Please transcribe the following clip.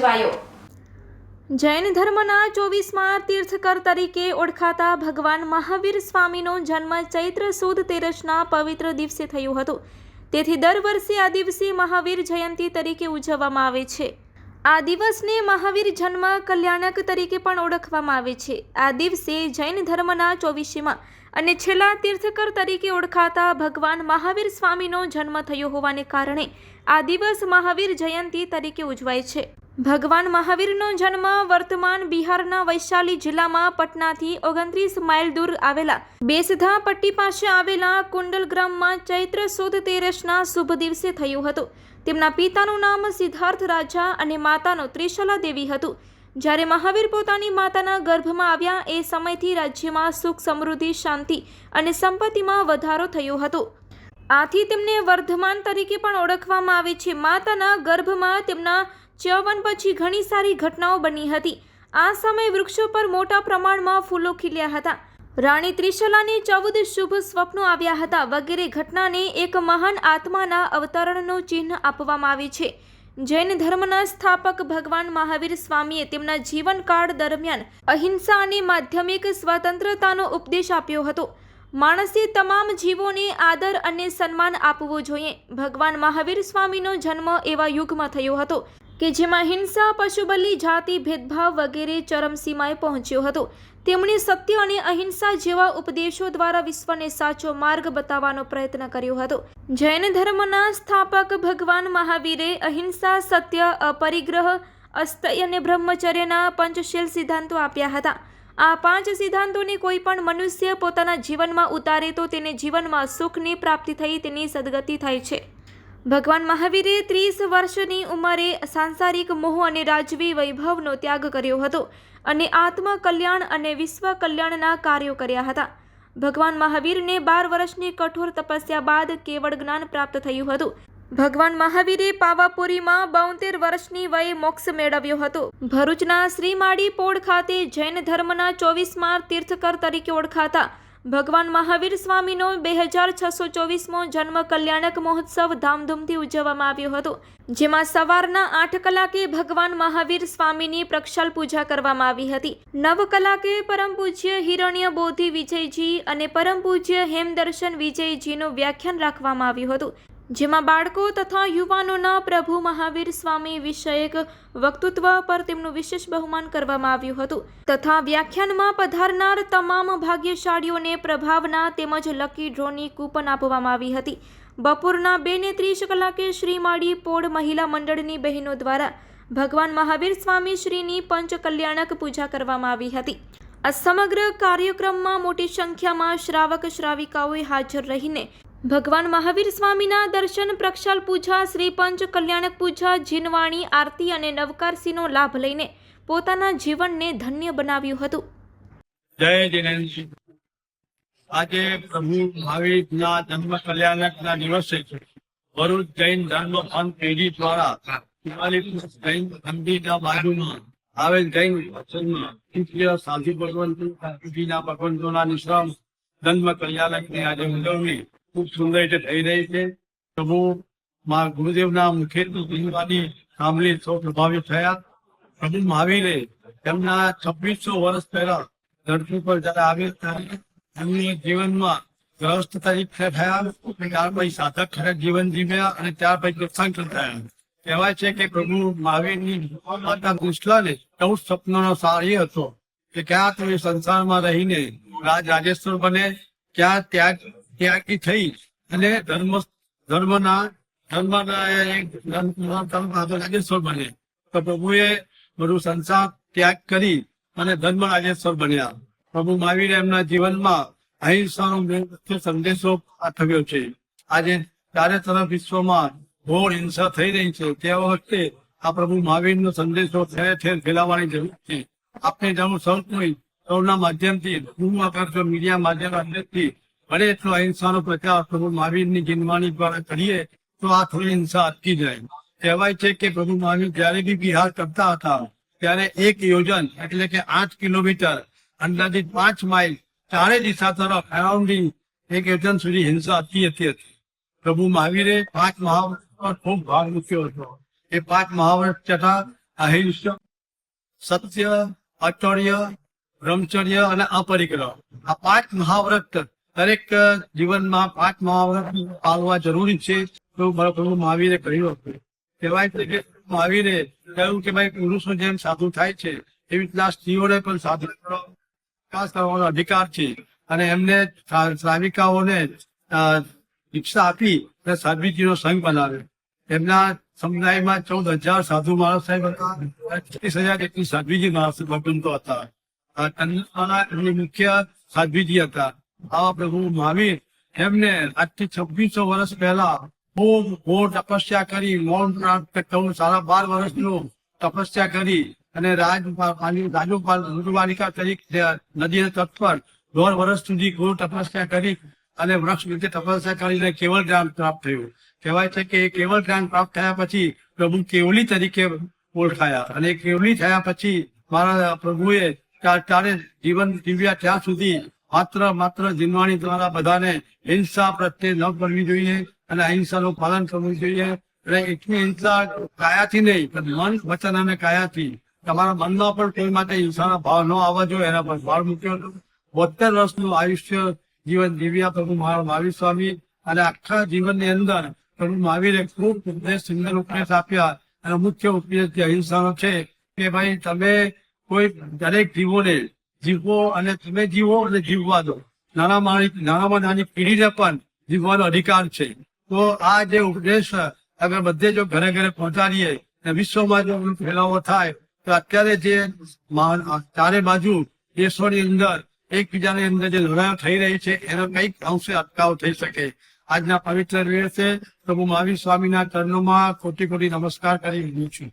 ઉજવાયો। જૈન ધર્મના 24મા તીર્થકર તરીકે ઓળખાતા ભગવાન મહાવીર સ્વામીનો જન્મ ચૈત્ર સુદ તેરસના પવિત્ર દિવસે થયો હતો। તેથી દર વર્ષે આ દિવસે મહાવીર જયંતી તરીકે ઉજવવામાં આવે છે। આ દિવસને મહાવીર જન્મ કલ્યાણક તરીકે પણ ઓળખવામાં આવે છે। આ દિવસે જૈન ધર્મના 24મા અને છેલ્લા તીર્થકર તરીકે ઓળખાતા ભગવાન મહાવીર સ્વામીનો જન્મ થયો હોવાને કારણે આ દિવસ મહાવીર જયંતી તરીકે ઉજવાય છે। ભગવાન મહાવીરનો જન્મ વર્તમાન બિહારના વૈશાલી જિલ્લામાં પટનાથી 29 માઇલ દૂર આવેલા બેસધા પટ્ટી પાસે આવેલા કુંડલ ગ્રામમાં ચૈત્ર સુદ તેરસના શુભ દિવસે થયો હતો। તેમના પિતાનું નામ સિદ્ધાર્થ રાજા અને માતાનો ત્રિશલા દેવી હતું। જ્યારે મહાવીર પોતાની માતાના ગર્ભમાં આવ્યા એ સમયથી રાજ્યમાં સુખ સમૃદ્ધિ શાંતિ અને સંપત્તિમાં વધારો થયો હતો। આથી તેમને વર્ધમાન તરીકે પણ ઓળખવામાં આવે છે। માતાના ગર્ભમાં તેમના ચ્યવન પછી ઘણી સારી ઘટનાઓ બની હતી। આ સમયે વૃક્ષો પર મોટા પ્રમાણમાં ફૂલો ખીલ્યા હતા। રાણી ત્રિશલાને 14 શુભ સ્વપ્નો આવ્યા હતા વગેરે ઘટનાને એક મહાન આત્માના અવતરણનું ચિહ્ન આપવામાં આવે છે। જૈન ધર્મના સ્થાપક ભગવાન મહાવીર સ્વામીએ તેમના જીવનકાળ દરમિયાન અહિંસા અને માધ્યમિક સ્વતંત્રતાનો ઉપદેશ આપ્યો હતો। માણસે તમામ જીવોને આદર અને સન્માન આપવું જોઈએ। ભગવાન મહાવીર સ્વામીનો જન્મ એવા યુગમાં થયો હતો કે જેમાં હિંસા પશુબલી જાતિ ભેદભાવ વગેરે ચરમસીમાએ પહોંચ્યો હતો। તેમણે સત્ય અને અહિંસા જેવા ઉપદેશો દ્વારા વિશ્વને સાચો માર્ગ બતાવવાનો પ્રયત્ન કર્યો હતો। જૈન ધર્મના સ્થાપક ભગવાન મહાવીરે અહિંસા સત્ય અપરિગ્રહ અસ્તય અને બ્રહ્મચર્યના પંચશીલ સિદ્ધાંતો આપ્યા હતા। આ 5 સિદ્ધાંતોને કોઈ પણ મનુષ્ય પોતાના જીવનમાં ઉતારે તો તેને જીવનમાં સુખની પ્રાપ્તિ થઈ તેની સદગતિ થાય છે। ભગવાન મહાવીરે 30 વર્ષની ઉંમરે સાંસારિક મોહ અને રાજવી વૈભવનો ત્યાગ કર્યો હતો અને આત્મ કલ્યાણ અને વિશ્વ કલ્યાણના કાર્યો કર્યા હતા। ભગવાન મહાવીરને 12 વર્ષની કઠોર તપસ્યા બાદ કેવળ જ્ઞાન પ્રાપ્ત થયું હતું। ભગવાન મહાવીરે પાવાપુરીમાં 72 વર્ષની વયે મોક્ષ મેળવ્યો હતો। ભરૂચના શ્રીમાળી પોળ ખાતે જૈન ધર્મના 24મા તીર્થકર તરીકે ઓળખાતા ભગવાન મહાવીર સ્વામીનો 2624મો જન્મ કલ્યાણક મહોત્સવ ધામધૂમથી ઉજવવામાં આવ્યો હતો। જેમાં સવારના 8 કલાકે ભગવાન મહાવીર સ્વામીની પ્રક્ષાલ પૂજા કરવામાં આવી હતી। 9 કલાકે પરમ પૂજ્ય હિરણ્ય બોધિ વિજયજી અને પરમ પૂજ્ય હેમદર્શન વિજયજીનું વ્યાખ્યાન રાખવામાં આવ્યું હતું। જેમાં બાળકો તથા યુવાનોના પ્રભુ મહાવીર સ્વામી વિષયક વક્તૃત્વ પર તેમનું વિશેષ બહુમાન કરવામાં આવ્યું હતું તથા વ્યાખ્યાનમાં પધારનાર તમામ ભાગ્યશાળીઓને પ્રભાવના તેમજ લકી ડ્રોની કૂપન આપવામાં આવી હતી। બપોરના 2:30 કલાકે શ્રીમાળી પોળ મહિલા મંડળની બહેનો દ્વારા ભગવાન મહાવીર સ્વામી શ્રીની પંચ કલ્યાણક પૂજા કરવામાં આવી હતી। આ સમગ્ર કાર્યક્રમમાં મોટી સંખ્યામાં શ્રાવક શ્રાવિકાઓએ હાજર રહીને ભગવાન મહાવીર સ્વામીના દર્શન પ્રક્ષાલ પૂજા શ્રી પંચ કલ્યાણક પૂજા જીનવાણી આરતી અને નવકારસીનો લાભ લઈને પોતાના જીવનને ધન્ય બનાવ્યું હતું। જય જિનેન્દ્ર। આજે પ્રભુ મહાવીરના જન્મ કલ્યાણકના દિવસે ભરૂચ જૈન ધર્મ પંથ પેઢી દ્વારા જૈન મંદિરના બાજુમાં આવેલ જૈન સાધુ ભગવંતોના નિશ્રમ જન્મ કલ્યાણકની આજે ઉજવણી ખૂબ સુંદર રીતે થઈ રહી છે। પ્રભુ ગુરુદેવના મુખેથી સાંભળી સૌ પ્રભાવિત થયા। પ્રભુ મહાવીરે તેમના 2600 વર્ષ પહેલા ધરતી પર જયારે આવ્યા ત્યારે એમની જીવનમાં ગ્રસ્ત તરીકે થયા, ત્યાર પછી સાધક જીવન જીવ્યા અને ત્યાર પછી તીર્થંકર થયા। કહેવાય છે કે પ્રભુ મહાવીરની માતા કૃષ્ણને 14 સ્વપ્નોનો સાર એ હતો કે ક્યાં તમે સંસારમાં રહીને રાજેશ્વર બને, ક્યાં ત્યાગી થઈ અને ધર્મના રાજેશ્વર બને। તો પ્રભુએ બધું સંસાર ત્યાગ કરી અને ધર્મ રાજેશ્વર બન્યા। પ્રભુ મહાવીરે એમના જીવનમાં અહિંસાનો સંદેશો પાઠવ્યો છે। આજે ચારે તરફ વિશ્વમાં ઘોર હિંસા થઈ રહી છે, તે વખતે આ પ્રભુ મહાવીરનો સંદેશો ઠેર ઠેર ફેલાવવાની જરૂર છે। આપણે જાણું સૌના માધ્યમથી મીડિયા માધ્યમથી ભલે એટલો અહિંસાનો પ્રચાર પ્રભુ મહાવીરની જીનવાણી દ્વારા કરીએ તો આ થોડી હિંસા અટકી જાય। કહેવાય છે કે પ્રભુ મહાવીર જયારે બી વિહાર કરતા હતા ત્યારે એક યોજન એટલે કે 8 કિલોમીટર અંદાજિત 5 માઇલ ચારે દિશા તરફ અરાઉન્ડિંગ એક યોજન સુધી હિંસા અટકી હતી। પ્રભુ મહાવીરે 5 મહાવ્રત પર ખૂબ ભાર મૂક્યો હતો। એ 5 મહાવ્રત તથા અહિંસા, સત્ય, અચોર્ય, બ્રહ્મચર્ય અને અપરિગ્રહ. આ 5 મહાવ્રત દરેક જીવનમાં 5 મહાવ્રત પાળવા જરૂરી છે. તો પ્રભુ મહાવીરે કહ્યું હતું. કહેવાય છે કે મહાવીરે કહ્યું કે ભાઈ પુરુષો જેમ સાધુ થાય છે એવી રીતના સ્ત્રીઓને પણ સાધુ કરવાનો અધિકાર છે. અને એમને શ્રાવિકાઓને દીક્ષા આપી અને સાધ્વીજીનો સંઘ બનાવ્યો. એમના સમુદાયમાં 14,000 સાધુ માણસ સાહેબ હતા. 30,000 જેટલી સાધ્વીજી માણસ ભગવંતો હતા. એમની મુખ્ય સાધ્વીજી હતા. આવા પ્રભુ મહાવીર એમને આજથી 2600 વર્ષ પહેલા ખૂબ ઘોર તપસ્યા કરી, મૌન પ્રાપ્ત 12 વર્ષનું તપસ્યા કરી અને રાજુબાલિકા તરીકે નદીના તટ પર 1.5 વર્ષ સુધી ઘોર તપસ્યા કરી અને વૃક્ષ નીચે તપસ્યા કરીને કેવળ જ્ઞાન પ્રાપ્ત થયું. કહેવાય છે કે કેવળ જ્ઞાન પ્રાપ્ત થયા પછી પ્રભુ કેવલી તરીકે ઓળખાયા. અને કેવલી થયા પછી મારા પ્રભુએ ત્યારે જીવન જીવ્યા ત્યાં સુધી માત્ર જીવવાણી દ્વારા બધાને હિંસા પ્રત્યે ન કરવી જોઈએ અને અહિંસાનું પાલન કરવું જોઈએ. અને એટલી હિંસા કાયાથી નહીં પણ મન, વચન અને કાયાથી તમારા મનમાં પણ કોઈ માટે હિંસાના ભાવ ન આવવા જોઈએ એના પર ભાર મૂક્યો હતો. 72 વર્ષનું આયુષ્ય જીવન જીવ્યા પ્રભુ મહાવીર સ્વામી. અને આખા જીવનની અંદર પ્રભુ મહાવીરે ખૂબ સુંદર ઉપદેશ આપ્યા. અને મુખ્ય ઉપદેશ જે અહિંસાનો છે કે ભાઈ તમે કોઈ દરેક જીવોને જીવો અને તમે જીવો અને જીવવા દો. નાનામાં નાની પેઢીને પણ જીવવાનો અધિકાર છે. તો આ જે ઉપદેશ અગર બધે જો ઘરે ઘરે પહોંચાડીએ અને વિશ્વમાં જો ફેલાવો થાય તો અત્યારે જે ચારે બાજુ દેશોની અંદર એકબીજાની અંદર જે લડાઈઓ થઈ રહી છે એનો કંઈક અંશે અટકાવ થઈ શકે. આજના પવિત્ર દિવસે પ્રભુ મહાવીર સ્વામીના ચરણોમાં કોટી કોટી નમસ્કાર કરી રહ્યું છું.